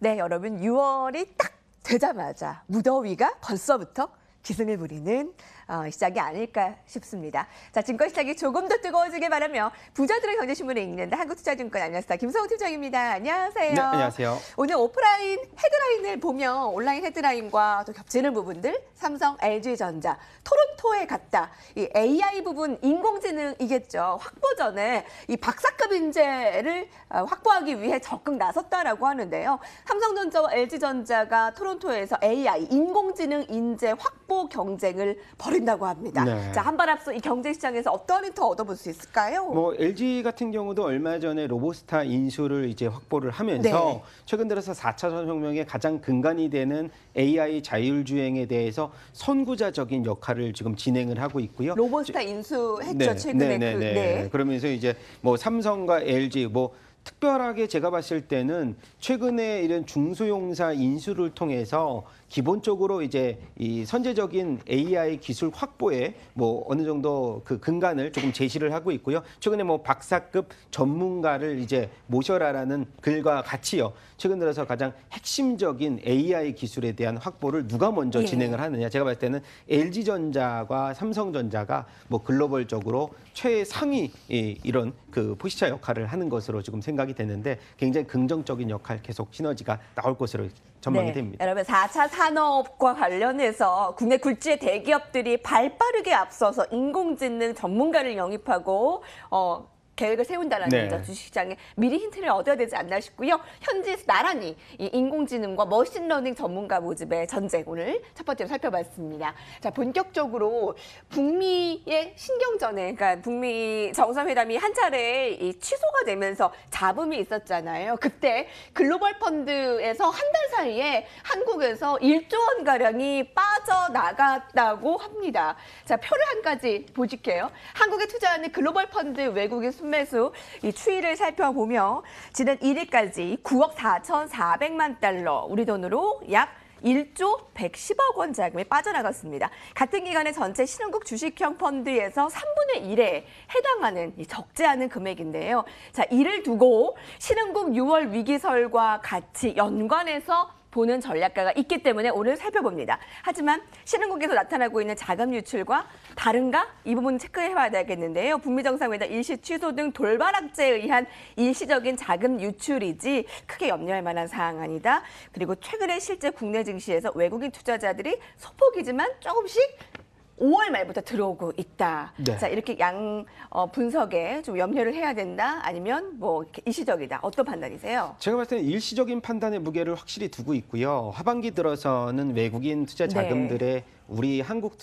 네, 여러분 6월이 딱 되자마자 무더위가 벌써부터 기승을 부리는 시작이 아닐까 싶습니다. 자, 증권 시장이 조금 더 뜨거워지길 바라며 부자들의 경제신문을 읽는 한국투자증권 아나운서 김성우 팀장입니다. 안녕하세요. 네, 안녕하세요. 오늘 오프라인 헤드라인을 보면 온라인 헤드라인과 또 겹치는 부분들 삼성, LG전자, 토론토에 갔다. 이 AI 부분 인공지능이겠죠. 확보 전에 이 박사급 인재를 확보하기 위해 적극 나섰다라고 하는데요. 삼성전자와 LG전자가 토론토에서 AI 인공지능 인재 확보 경쟁을 벌인다고 합니다. 네. 자, 한 발 앞서 이 경제 시장에서 어떤 힌트 얻어볼 수 있을까요? 뭐 LG 같은 경우도 얼마 전에 로보스타 인수를 이제 확보를 하면서 네. 최근 들어서 4차 산업혁명의 가장 근간이 되는 AI 자율주행에 대해서 선구자적인 역할을 지금 진행을 하고 있고요. 로보스타 인수했죠, 최근에. 네. 그러면서 이제 뭐 삼성과 LG 뭐 특별하게 제가 봤을 때는 최근에 이런 중소형사 인수를 통해서 기본적으로 이제 이 선제적인 AI 기술 확보에 뭐 어느 정도 그 근간을 조금 제시를 하고 있고요. 최근에 뭐 박사급 전문가를 이제 모셔라라는 글과 같이요. 최근 들어서 가장 핵심적인 AI 기술에 대한 확보를 누가 먼저 진행을 하느냐. 제가 봤을 때는 LG전자와 삼성전자가 뭐 글로벌적으로 최상위 이런 그 포시차 역할을 하는 것으로 지금 생각이 되는데 굉장히 긍정적인 역할 계속 시너지가 나올 것으로 전망이 됩니다. 여러분 4차 산업과 관련해서 국내 굴지의 대기업들이 발빠르게 앞서서 인공지능 전문가를 영입하고 계획을 세운다는 점 주식시장에 미리 힌트를 얻어야 되지 않나 싶고요. 현지에서 나란히 이 인공지능과 머신러닝 전문가 모집의 전쟁 오늘 첫 번째로 살펴봤습니다. 자, 본격적으로 북미의 신경전에, 그러니까 북미 정상회담이 한 차례 이 취소가 되면서 잡음이 있었잖아요. 그때 글로벌 펀드에서 한 달 사이에 한국에서 1조 원 가량이 빠져나갔다고 합니다. 자, 표를 한 가지 보실게요. 한국에 투자하는 글로벌 펀드 외국인 순매수 이 추이를 살펴보며 지난 1일까지 9억 4,400만 달러, 우리 돈으로 약 1조 110억 원 자금이 빠져나갔습니다. 같은 기간에 전체 신흥국 주식형 펀드에서 3분의 1에 해당하는 적지 않은 금액인데요. 자, 이를 두고 신흥국 6월 위기설과 같이 연관해서 보는 전략가가 있기 때문에 오늘 살펴봅니다. 하지만 신흥국에서 나타나고 있는 자금 유출과 다른가? 이 부분 체크해봐야 되겠는데요. 북미 정상회담 일시 취소 등 돌발 악재에 의한 일시적인 자금 유출이지 크게 염려할 만한 사항 아니다. 그리고 최근에 실제 국내 증시에서 외국인 투자자들이 소폭이지만 조금씩 5월 말부터 들어오고 있다. 네. 자, 이렇게 분석에 좀 염려를 해야 된다. 아니면 뭐 일시적이다. 어떤 판단이세요? 제가 봤을 때는 일시적인 판단의 무게를 확실히 두고 있고요. 하반기 들어서는 외국인 투자 자금들의 우리 한국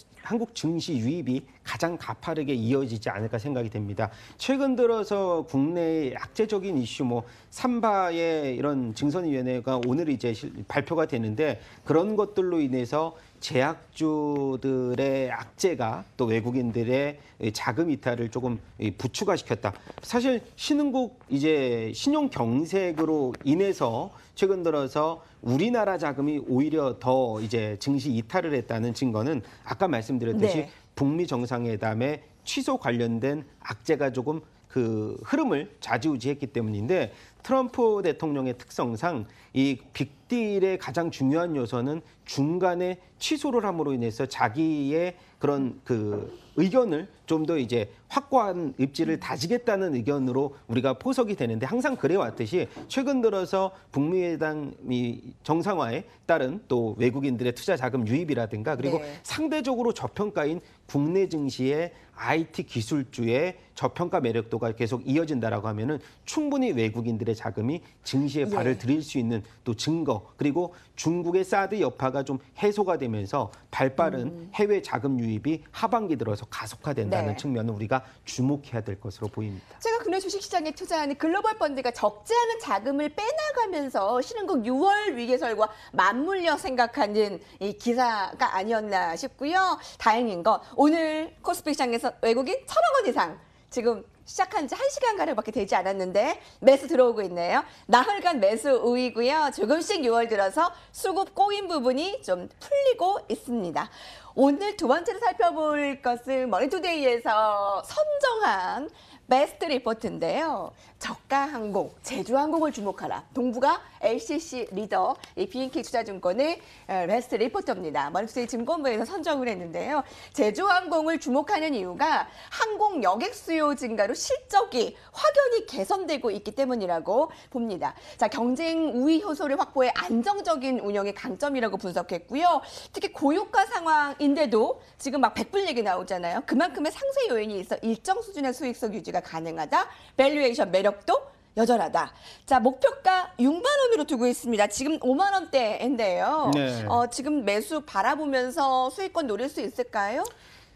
증시 유입이 가장 가파르게 이어지지 않을까 생각이 됩니다. 최근 들어서 국내의 악재적인 이슈, 뭐 삼바의 이런 증선위원회가 오늘 이제 발표가 되는데 그런 것들로 인해서 제약주들의 악재가 또 외국인들의 자금 이탈을 조금 부추가시켰다. 사실 신흥국 이제 신용 경색으로 인해서 최근 들어서 우리나라 자금이 오히려 더 이제 증시 이탈을 했다는 증거는 아까 말씀드렸듯이 북미 정상회담의 취소 관련된 악재가 조금 그 흐름을 좌지우지했기 때문인데 트럼프 대통령의 특성상 이 빅딜의 가장 중요한 요소는 중간에 취소를 함으로 인해서 자기의 그런 그 의견을 좀 더 이제 확고한 입지를 다지겠다는 의견으로 우리가 포석이 되는데 항상 그래왔듯이 최근 들어서 북미 회담이 정상화에 따른 또 외국인들의 투자 자금 유입이라든가 그리고 상대적으로 저평가인 국내 증시의 IT 기술주의 저평가 매력도가 계속 이어진다라고 하면은 충분히 외국인들의 자금이 증시에 발을 들일 수 있는 또 증거 그리고 중국의 사드 여파가 좀 해소가 되면서 발빠른 해외 자금 유입이 하반기 들어서 가속화된다는 측면을 우리가 주목해야 될 것으로 보입니다. 제가 국내 주식시장에 투자하는 글로벌 펀드가 적지 않은 자금을 빼나가면서 신흥국 6월 위기설과 맞물려 생각하는 이 기사가 아니었나 싶고요. 다행인 건 오늘 코스피 시장에서 외국인 1,000억 원 이상 지금 시작한 지 1시간 가량밖에 되지 않았는데 매수 들어오고 있네요. 나흘간 매수 우위고요. 조금씩 6월 들어서 수급 꼬인 부분이 좀 풀리고 있습니다. 오늘 두 번째로 살펴볼 것은 머니투데이에서 선정한 베스트 리포트인데요. 저가항공, 제주항공을 주목하라. 동부가 LCC 리더, 이 BNK 투자증권의 베스트 리포트입니다. 머니투데이 증권부에서 선정을 했는데요. 제주항공을 주목하는 이유가 항공 여객 수요 증가로 실적이 확연히 개선되고 있기 때문이라고 봅니다. 자, 경쟁 우위 효소를 확보해 안정적인 운영의 강점이라고 분석했고요. 특히 고유가 상황인데도 지금 막 100불 얘기 나오잖아요. 그만큼의 상세 요인이 있어 일정 수준의 수익성 유지가 가능하다. 밸류에이션 매력도 여전하다. 자, 목표가 6만 원으로 두고 있습니다. 지금 5만 원대인데요. 네. 지금 매수 바라보면서 수익권 노릴 수 있을까요?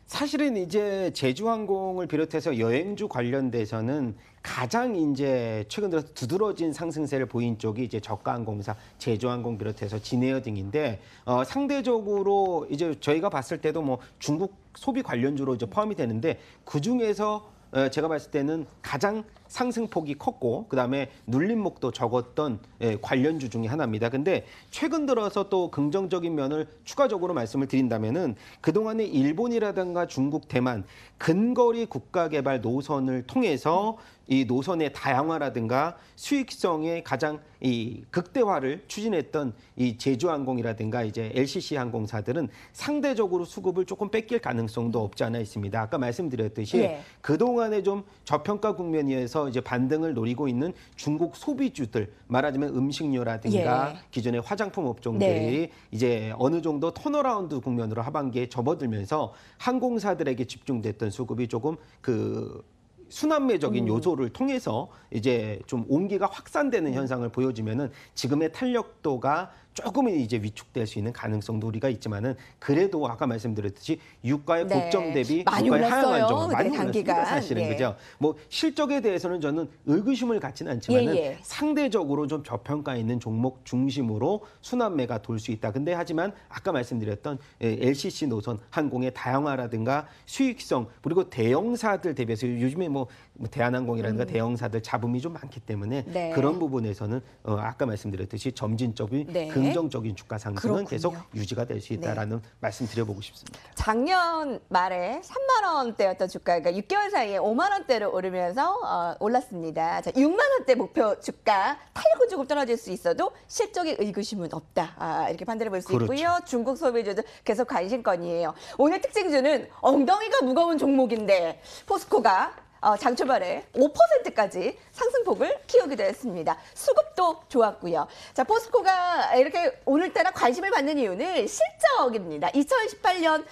사실은 이제 제주항공을 비롯해서 여행주 관련돼서는 가장 이제 최근 들어서 두드러진 상승세를 보인 쪽이 이제 저가항공사 제주항공 비롯해서 진에어 등인데 상대적으로 이제 저희가 봤을 때도 뭐 중국 소비 관련주로 이제 포함이 되는데 그 중에서 제가 봤을 때는 가장 상승폭이 컸고 그다음에 눌림목도 적었던 관련주 중에 하나입니다. 근데 최근 들어서 또 긍정적인 면을 추가적으로 말씀을 드린다면은 그동안에 일본이라든가 중국, 대만 근거리 국가개발 노선을 통해서 이 노선의 다양화라든가 수익성의 가장 이 극대화를 추진했던 이 제주항공이라든가 이제 LCC 항공사들은 상대적으로 수급을 조금 뺏길 가능성도 없지 않아 있습니다. 아까 말씀드렸듯이 네. 그동안에 좀 저평가 국면이어서 이제 반등을 노리고 있는 중국 소비주들 말하자면 음식료라든가 예. 기존의 화장품 업종들이 네. 이제 어느 정도 턴어라운드 국면으로 하반기에 접어들면서 항공사들에게 집중됐던 수급이 조금 그 순환매적인 요소를 통해서 이제 좀 온기가 확산되는 현상을 보여주면은 지금의 탄력도가 조금은 이제 위축될 수 있는 가능성도 우리가 있지만은 그래도 아까 말씀드렸듯이 유가의 네. 고점 대비 많이 유가의 하향 올랐어요. 안정 많이 네, 올랐습니다. 단기간. 사실은 예. 그죠. 뭐 실적에 대해서는 저는 의구심을 갖지는 않지만은 예. 상대적으로 좀 저평가 있는 종목 중심으로 순환매가 돌 수 있다. 근데 하지만 아까 말씀드렸던 LCC 노선 항공의 다양화라든가 수익성 그리고 대형사들 대비해서 요즘에 뭐 대한항공이라든가 대형사들 잡음이 좀 많기 때문에 네. 그런 부분에서는 아까 말씀드렸듯이 점진적인 네. 긍정적인 주가 상승은 그렇군요. 계속 유지가 될 수 있다라는 말씀 드려보고 싶습니다. 작년 말에 3만 원대였던 주가가 6개월 사이에 5만 원대로 오르면서 올랐습니다. 자, 6만 원대 목표 주가 탄력은 조금 떨어질 수 있어도 실적의 의구심은 없다. 이렇게 판단해 볼 수 그렇죠. 있고요. 중국 소비주도 계속 관심권이에요. 오늘 특징주는 엉덩이가 무거운 종목인데 포스코가 장 초반에 5%까지 상승폭을 키우기도 했습니다. 수급도 좋았고요. 자, 포스코가 이렇게 오늘따라 관심을 받는 이유는 실적입니다. 2018년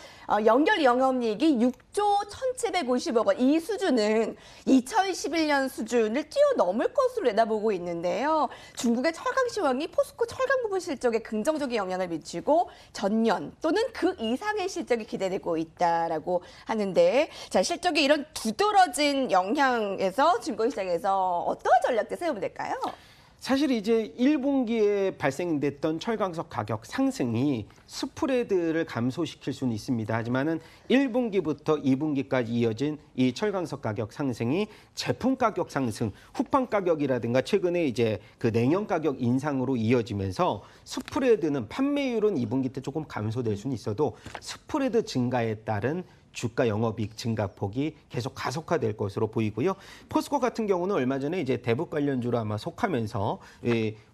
연결 영업이익이 6조 1,750억 원. 이 수준은 2011년 수준을 뛰어넘을 것으로 내다보고 있는데요. 중국의 철강 시황이 포스코 철강 부분 실적에 긍정적인 영향을 미치고 전년 또는 그 이상의 실적이 기대되고 있다라고 하는데, 자, 실적이 이런 두드러진 영향에서 증권시장에서 어떠한 전략들 세우면 될까요? 사실 이제 1분기에 발생됐던 철강석 가격 상승이 스프레드를 감소시킬 수는 있습니다. 하지만은 1분기부터 2분기까지 이어진 이 철강석 가격 상승이 제품 가격 상승, 후판 가격이라든가 최근에 이제 그 냉연 가격 인상으로 이어지면서 스프레드는 판매율은 2분기 때 조금 감소될 수는 있어도 스프레드 증가에 따른 주가 영업이익 증가폭이 계속 가속화될 것으로 보이고요. 포스코 같은 경우는 얼마 전에 이제 대북 관련주로 아마 속하면서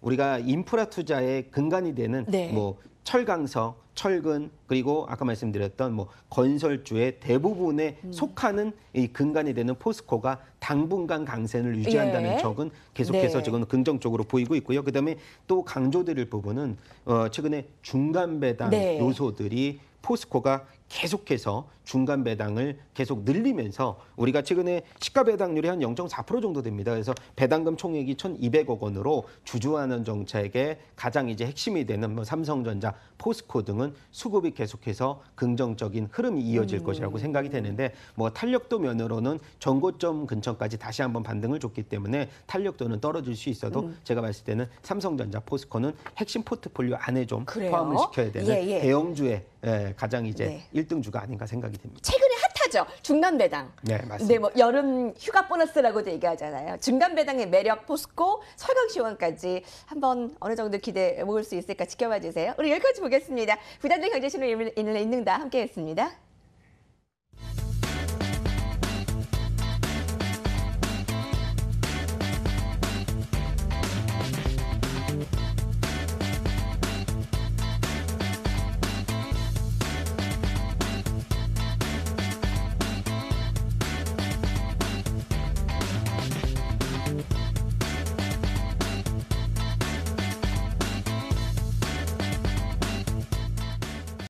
우리가 인프라 투자의 근간이 되는 네. 뭐 철강석, 철근 그리고 아까 말씀드렸던 뭐 건설주의 대부분에 속하는 이 근간이 되는 포스코가 당분간 강세를 유지한다는 예. 적은 계속해서 네. 지금 긍정적으로 보이고 있고요. 그다음에 또 강조드릴 부분은 최근에 중간 배당 네. 요소들이 포스코가 계속해서 중간 배당을 계속 늘리면서 우리가 최근에 시가 배당률이 한 0.4% 정도 됩니다. 그래서 배당금 총액이 1,200억 원으로 주주환원 정책의 가장 이제 핵심이 되는 뭐 삼성전자, 포스코 등은 수급이 계속해서 긍정적인 흐름이 이어질 것이라고 생각이 되는데 뭐 탄력도 면으로는 전고점 근처까지 다시 한번 반등을 줬기 때문에 탄력도는 떨어질 수 있어도 제가 봤을 때는 삼성전자, 포스코는 핵심 포트폴리오 안에 좀 그래요? 포함을 시켜야 되는 예. 대형주의 가장 이제 네. 1등주가 아닌가 생각이 됩니다. 최근에 흔하죠. 중간 배당. 네, 맞습니다. 근데 뭐 여름 휴가 보너스라고도 얘기하잖아요. 중간 배당의 매력, 포스코, 설강시원까지 한번 어느 정도 기대해 볼 수 있을까 지켜봐 주세요. 우리 여기까지 보겠습니다. 부담된 경제신문 읽는다 함께했습니다.